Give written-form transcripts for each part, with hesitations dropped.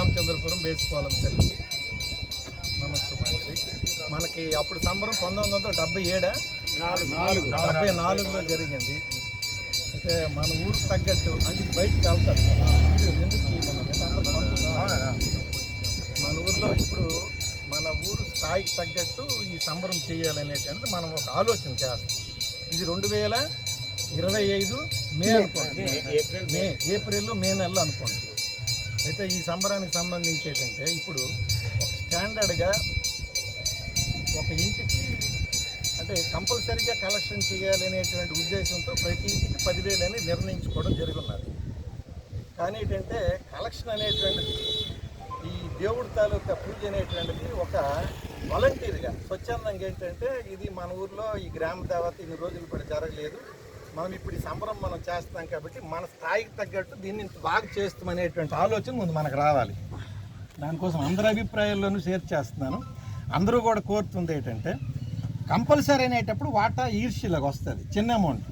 రామచంద్రపురం బేసిపాలెం కలిగి నమస్తే. మనకి అప్పుడు సంబరం 1977-74లో జరిగింది. అయితే మన ఊరికి తగ్గట్టు అంటే బయటకు వెళ్తారు ఎందుకు మన ఊర్లో ఇప్పుడు మన ఊరు స్థాయికి తగ్గట్టు ఈ సంబరం చేయాలనేటువంటిది మనం ఒక ఆలోచన చేస్తాం. ఇది 2025 మే అనుకోండి, ఏప్రిల్ మే నెలలో అనుకోండి. అయితే ఈ సంబరానికి సంబంధించి ఏంటంటే ఇప్పుడు ఒక స్టాండర్డ్గా ఒక ఇంటికి అంటే కంపల్సరీగా కలెక్షన్ చేయాలనేటువంటి ఉద్దేశంతో ప్రతి ఇంటికి 10,000 అని నిర్ణయించుకోవడం జరుగుతున్నది. కానీ ఏంటంటే కలెక్షన్ అనేటువంటిది ఈ దేవుడి తాలూకా పూజ అనేటువంటిది ఒక వాలంటీర్గా స్వచ్ఛందంగా ఏంటంటే ఇది మన ఊర్లో ఈ గ్రామ దేవత ఇన్ని రోజులు కూడా జరగలేదు, మనం ఇప్పుడు ఈ సంబరం మనం చేస్తాం కాబట్టి మన స్థాయికి తగ్గట్టు దీన్ని ఇంత బాగా చేస్తామనేటువంటి ఆలోచన ముందు మనకు రావాలి. దానికోసం అందరి అభిప్రాయాల్లోనూ షేర్ చేస్తున్నాను. అందరూ కూడా కోరుతుంది ఏంటంటే కంపల్సరీ అనేటప్పుడు వాటా ఈర్ష్యలాగా వస్తుంది, చిన్న అమౌంట్.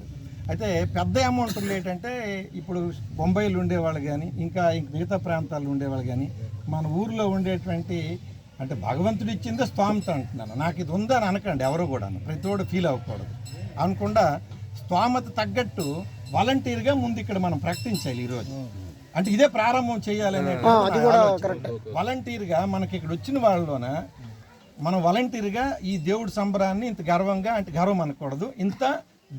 అయితే పెద్ద అమౌంట్లు ఏంటంటే ఇప్పుడు బొంబాయిలు ఉండేవాళ్ళు కానీ ఇంకా మిగతా ప్రాంతాల్లో ఉండేవాళ్ళు కానీ మన ఊర్లో ఉండేటువంటి అంటే భగవంతుడు ఇచ్చిందే స్తోమత అంటున్నాను. నాకు ఇది ఉందని అనకండి ఎవరు కూడా, ప్రతివాడు ఫీల్ అవ్వకూడదు అనుకుండా స్తోమత తగ్గట్టు వాలంటీర్గా ముందు ఇక్కడ మనం ప్రకటించాలి ఈరోజు. అంటే ఇదే ప్రారంభం చేయాలనే వాలంటీర్గా మనకి ఇక్కడ వచ్చిన వాళ్ళలోన మనం వాలంటీర్గా ఈ దేవుడి సంబరాన్ని ఇంత గర్వంగా అంటే గర్వం అనకూడదు, ఇంత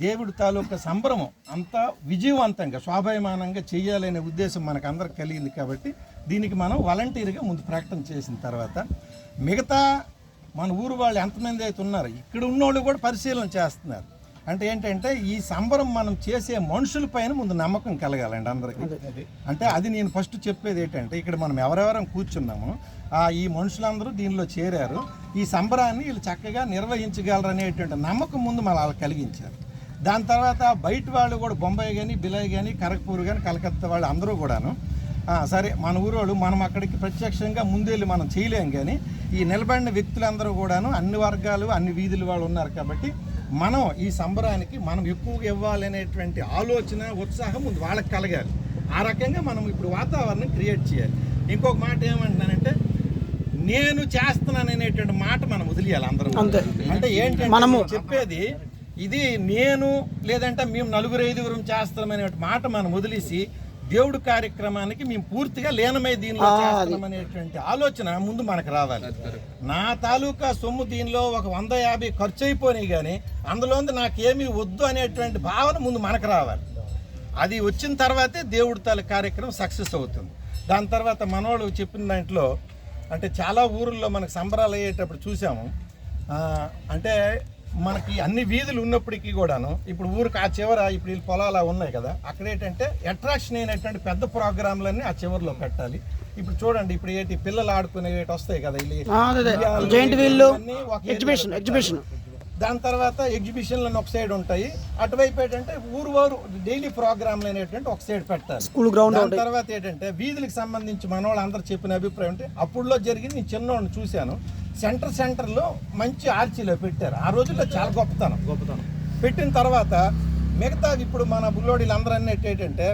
దేవుడి తాలూకా సంబరము అంత విజయవంతంగా స్వాభిమానంగా చేయాలనే ఉద్దేశం మనకు అందరికి కలిగింది. కాబట్టి దీనికి మనం వాలంటీర్గా ముందు ప్రకటన చేసిన తర్వాత మిగతా మన ఊరు వాళ్ళు ఎంతమంది అయితే ఉన్నారో ఇక్కడ ఉన్నోళ్ళు కూడా పరిశీలన చేస్తున్నారు. అంటే ఏంటంటే ఈ సంబరం మనం చేసే మనుషులపైన ముందు నమ్మకం కలగాలండి అందరికీ. అంటే అది నేను ఫస్ట్ చెప్పేది ఏంటంటే ఇక్కడ మనం ఎవరెవరం కూర్చున్నామో ఈ మనుషులందరూ దీనిలో చేరారు, ఈ సంబరాన్ని వీళ్ళు చక్కగా నిర్వహించగలరు అనేటువంటి నమ్మకం ముందు మన వాళ్ళకి కలిగించారు. దాని తర్వాత బయట వాళ్ళు కూడా బొంబాయి కానీ బిలాయ్ కానీ ఖరగ్పూర్ కానీ కలకత్తా వాళ్ళు అందరూ కూడాను సరే మన ఊరు వాళ్ళు మనం అక్కడికి ప్రత్యక్షంగా ముందెళ్ళి మనం చేయలేం, కానీ ఈ నిలబడిన వ్యక్తులందరూ కూడాను అన్ని వర్గాలు అన్ని వీధుల వాళ్ళు ఉన్నారు. కాబట్టి మనం ఈ సంబరానికి మనం ఎక్కువగా ఇవ్వాలనేటువంటి ఆలోచన ఉత్సాహం ముందు వాళ్ళకి కలగాలి. ఆ రకంగా మనం ఇప్పుడు వాతావరణం క్రియేట్ చేయాలి. ఇంకొక మాట ఏమంటున్నానంటే నేను చేస్తున్నాను అనేటువంటి మాట మనం వదిలేయాలి అందరం. అంటే ఏంటంటే మనము చెప్పేది ఇది నేను లేదంటే మేము 4-5 చేస్తామనే మాట మనం వదిలేసి దేవుడి కార్యక్రమానికి మేము పూర్తిగా లీనమై దీనిలో చేస్తామనేటువంటి ఆలోచన ముందు మనకు రావాలి. నా తాలూకా సొమ్ము దీనిలో ఒక 150 ఖర్చు అయిపోయినాయి కానీ అందులో నాకేమీ వద్దు అనేటువంటి భావన ముందు మనకు రావాలి. అది వచ్చిన తర్వాతే దేవుడి తాలూకా కార్యక్రమం సక్సెస్ అవుతుంది. దాని తర్వాత మనోళ్ళు చెప్పిన దాంట్లో అంటే చాలా ఊరుల్లో మనకు సంబరాలు అయ్యేటప్పుడు చూసాము. అంటే మనకి అన్ని వీధులు ఉన్నప్పటికీ కూడాను ఇప్పుడు ఊరికి ఆ చివర ఇప్పుడు వీళ్ళు పొలాలు ఉన్నాయి కదా, అక్కడ ఏంటంటే అట్రాక్షన్ అయినటువంటి పెద్ద ప్రోగ్రాంలన్నీ ఆ చివరిలో పెట్టాలి. ఇప్పుడు చూడండి ఇప్పుడు ఏంటి పిల్లలు ఆడుకునే వస్తాయి కదా, ఎగ్జిబిషన్, దాని తర్వాత ఎగ్జిబిషన్లు ఒక సైడ్ ఉంటాయి, అటువైపు ఏంటంటే ఊరు డైలీ ప్రోగ్రాంలు అనేటువంటి ఒక సైడ్ పెట్టాలి. స్కూల్ గ్రౌండ్ దాని తర్వాత ఏంటంటే వీధులకు సంబంధించి మన వాళ్ళు అందరూ చెప్పిన అభిప్రాయం అంటే అప్పుడులో జరిగింది నేను చిన్నోడిని చూశాను, సెంటర్లో మంచి ఆర్చీలో పెట్టారు. ఆ రోజుల్లో చాలా గొప్పతనం పెట్టిన తర్వాత మిగతా ఇప్పుడు మన బుల్లోడీలు అందరూ అన్నట్టు ఏంటంటే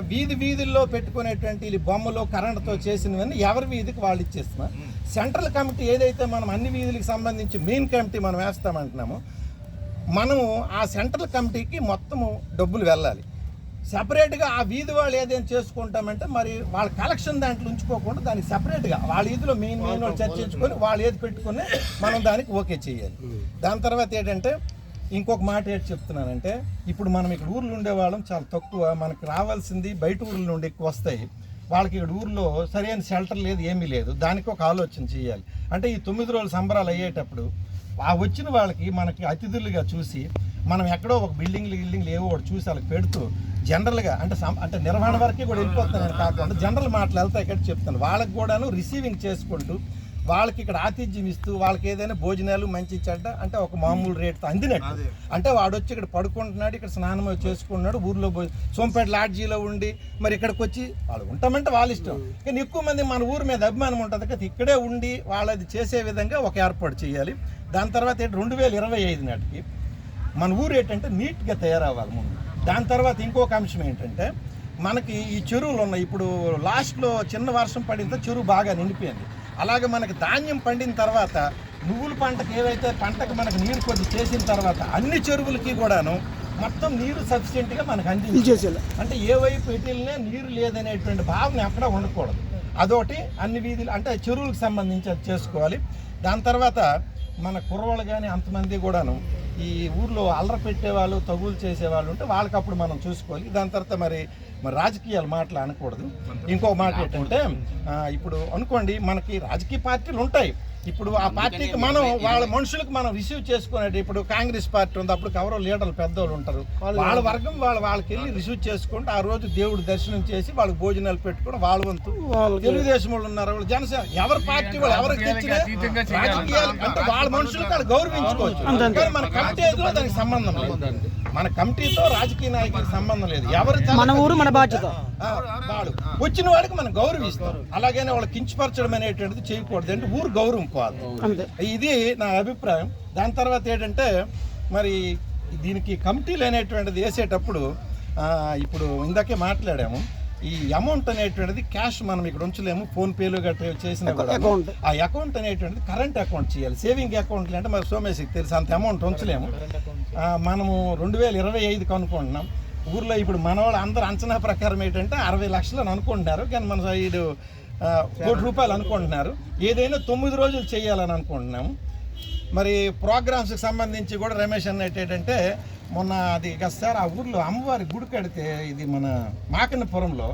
వీధుల్లో పెట్టుకునేటువంటి బొమ్మలు కరెంటుతో చేసినవన్నీ ఎవరి వీధికి వాళ్ళు ఇచ్చేస్తున్నారు. సెంట్రల్ కమిటీ ఏదైతే మనం అన్ని వీధులకు సంబంధించి మెయిన్ కమిటీ మనం వేస్తామంటున్నామో మనము ఆ సెంట్రల్ కమిటీకి మొత్తము డబ్బులు వెళ్ళాలి. సపరేట్గా ఆ వీధి వాళ్ళు ఏదైనా చేసుకుంటామంటే మరి వాళ్ళ కలెక్షన్ దాంట్లో ఉంచుకోకుండా దానికి సపరేట్గా వాళ్ళ వీధిలో మెయిన్ వాళ్ళు చర్చించుకొని వాళ్ళు ఏది పెట్టుకుని మనం దానికి ఓకే చేయాలి. దాని తర్వాత ఏంటంటే ఇంకొక మాట ఏంటి చెప్తున్నానంటే ఇప్పుడు మనం ఇక్కడ ఊర్లో ఉండేవాళ్ళం చాలా తక్కువ, మనకి రావాల్సింది బయట ఊర్ల నుండి ఎక్కువ వస్తాయి. వాళ్ళకి ఇక్కడ ఊర్లో సరైన షెల్టర్ లేదు, ఏమీ లేదు. దానికి ఒక ఆలోచన చేయాలి. అంటే ఈ 9 రోజుల సంబరాలు అయ్యేటప్పుడు ఆ వచ్చిన వాళ్ళకి మనకి అతిథులుగా చూసి మనం ఎక్కడో ఒక బిల్డింగ్లు ఏవో ఒకటి చూసి వాళ్ళకి పెడుతూ జనరల్గా అంటే నిర్వహణ వరకే కూడా వెళ్ళిపోతానని కాకుండా జనరల్ మాటలు వెళ్తాయి ఇక్కడ చెప్తాను. వాళ్ళకి కూడాను రిసీవింగ్ చేసుకుంటూ వాళ్ళకి ఇక్కడ ఆతిథ్యం ఇస్తూ వాళ్ళకి ఏదైనా భోజనాలు మంచి చెడ్డ అంటే ఒక మామూలు రేట్తో అందినట్టు. అంటే వాడు వచ్చి ఇక్కడ పడుకుంటున్నాడు, ఇక్కడ స్నానం చేసుకుంటున్నాడు, ఊర్లో సోంపేట లాడ్జీలో ఉండి మరి ఇక్కడికి వచ్చి వాళ్ళు ఉంటామంటే వాళ్ళ ఇష్టం. కానీ ఎక్కువ మంది మన ఊరి మీద అభిమానం ఉంటుంది కదా, ఇక్కడే ఉండి వాళ్ళది చేసే విధంగా ఒక ఏర్పాటు చేయాలి. దాని తర్వాత 2025 నాటికి మన ఊరు ఏంటంటే నీట్గా తయారవ్వాలి ముందు. దాని తర్వాత ఇంకొక అంశం ఏంటంటే మనకి ఈ చెరువులు ఉన్నాయి. ఇప్పుడు లాస్ట్లో చిన్న వర్షం పడిన చెరువు బాగా నిండిపోయింది. అలాగే మనకి ధాన్యం పండిన తర్వాత నువ్వుల పంటకు ఏవైతే పంటకు మనకు నీరు కొద్ది చేసిన తర్వాత అన్ని చెరువులకి కూడాను మొత్తం నీరు సఫిషియెంట్గా మనకు అందించేసేలా. అంటే ఏ వైపు ఎటులనే నీరు లేదనేటువంటి భావన ఎక్కడ ఉండకూడదు. అదొకటి అన్ని వీధులు అంటే చెరువులకు సంబంధించి అది చేసుకోవాలి. దాని తర్వాత మన కుర్రవాళ్ళు కానీ అంతమంది కూడాను ఈ ఊర్లో అల్లరి పెట్టేవాళ్ళు తగులు చేసేవాళ్ళు ఉంటే వాళ్ళకి అప్పుడు మనం చూసుకోవాలి. దాని తర్వాత మరి రాజకీయాలు మాటలు అనకూడదు. ఇంకో మాట ఏంటంటే ఇప్పుడు అనుకోండి మనకి రాజకీయ పార్టీలు ఉంటాయి. ఇప్పుడు ఆ పార్టీకి మనం వాళ్ళ మనుషులకు మనం రిసీవ్ చేసుకునేది. ఇప్పుడు కాంగ్రెస్ పార్టీ ఉంది, అప్పుడు ఎవరో లీడర్లు పెద్దోళ్ళు ఉంటారు, వాళ్ళ వర్గం వాళ్ళకి వెళ్ళి రిసీవ్ చేసుకుంటే ఆ రోజు దేవుడు దర్శనం చేసి వాళ్ళకి భోజనాలు పెట్టుకుని వాళ్ళ వంతు. తెలుగుదేశం వాళ్ళు ఉన్నారు, వాళ్ళు జనసేన, ఎవరి పార్టీ వాళ్ళు ఎవరికి తెచ్చిన రాజకీయాలు అంటే వాళ్ళ మనుషులకు వాళ్ళు గౌరవించుకోవచ్చు. కానీ మన కమిటీలో దానికి సంబంధం లేదు. మన కమిటీతో రాజకీయ నాయకులకు సంబంధం లేదు. ఎవరి మన ఊరు మన బాధ్యత. వాడు వచ్చిన వాడికి మనం గౌరవిస్తాం. అలాగనే వాళ్ళు కించపరచడం అనేటువంటిది చేయకూడదు. అంటే ఊరు గౌరవం కాదు. ఇది నా అభిప్రాయం. దాని తర్వాత ఏంటంటే మరి దీనికి కమిటీలు అనేటువంటిది వేసేటప్పుడు ఇప్పుడు ఇందాకే మాట్లాడాము, ఈ అమౌంట్ అనేటువంటిది క్యాష్ మనం ఇక్కడ ఉంచలేము. ఫోన్పేలు గట్రా చేసిన ఆ అకౌంట్ అనేటువంటిది కరెంట్ అకౌంట్ చేయాలి. సేవింగ్ అకౌంట్లు అంటే మరి సోమేశ్కి తెలుసు, అంత అమౌంట్ ఉంచలేము. మనము 2025 అనుకుంటున్నాం. ఊర్లో ఇప్పుడు మన వాళ్ళు అందరూ అంచనా ప్రకారం ఏంటంటే 60 లక్షలు అని అనుకుంటున్నారు. కానీ మన సైడ్ 1 కోటి రూపాయలు అనుకుంటున్నారు. ఏదైనా 9 రోజులు చేయాలని అనుకుంటున్నాము. మరి ప్రోగ్రామ్స్కి సంబంధించి కూడా రమేష్ అన్నట్టు ఏంటంటే మొన్న అది సార్ ఆ ఊర్లో అమ్మవారి గుడి కడితే ఇది మన మాకన్నపురంలో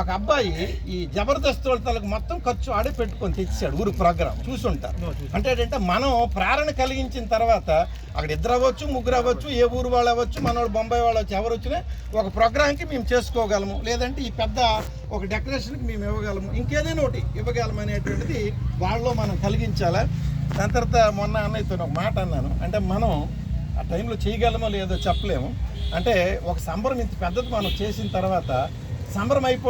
ఒక అబ్బాయి ఈ జబర్దస్త్ వాళ్ళకి మొత్తం ఖర్చు ఆడే పెట్టుకొని తెచ్చాడు ఊరు ప్రోగ్రాం. చూసుంటారు. అంటే ఏంటంటే మనం ప్రేరణ కలిగించిన తర్వాత అక్కడ 2 అవ్వచ్చు 3 అవ్వచ్చు, ఏ ఊరు వాళ్ళు అవ్వచ్చు, మన వాళ్ళు బొంబాయి వాళ్ళు వచ్చి ఎవరు వచ్చినా ఒక ప్రోగ్రాంకి మేము చేసుకోగలము. లేదంటే ఈ పెద్ద ఒక డెకరేషన్కి మేము ఇవ్వగలము, ఇంకేదైనా ఒకటి ఇవ్వగలము అనేటువంటిది వాళ్ళలో మనం కలిగించాలా. దాని తర్వాత మొన్న అన్నయ్యతో ఒక మాట అన్నాను, అంటే మనం ఆ టైంలో చేయగలమో లేదో చెప్పలేము. అంటే ఒక సంబరం ఇంత పెద్దది మనం చేసిన తర్వాత సంబరం అయిపోతుంది.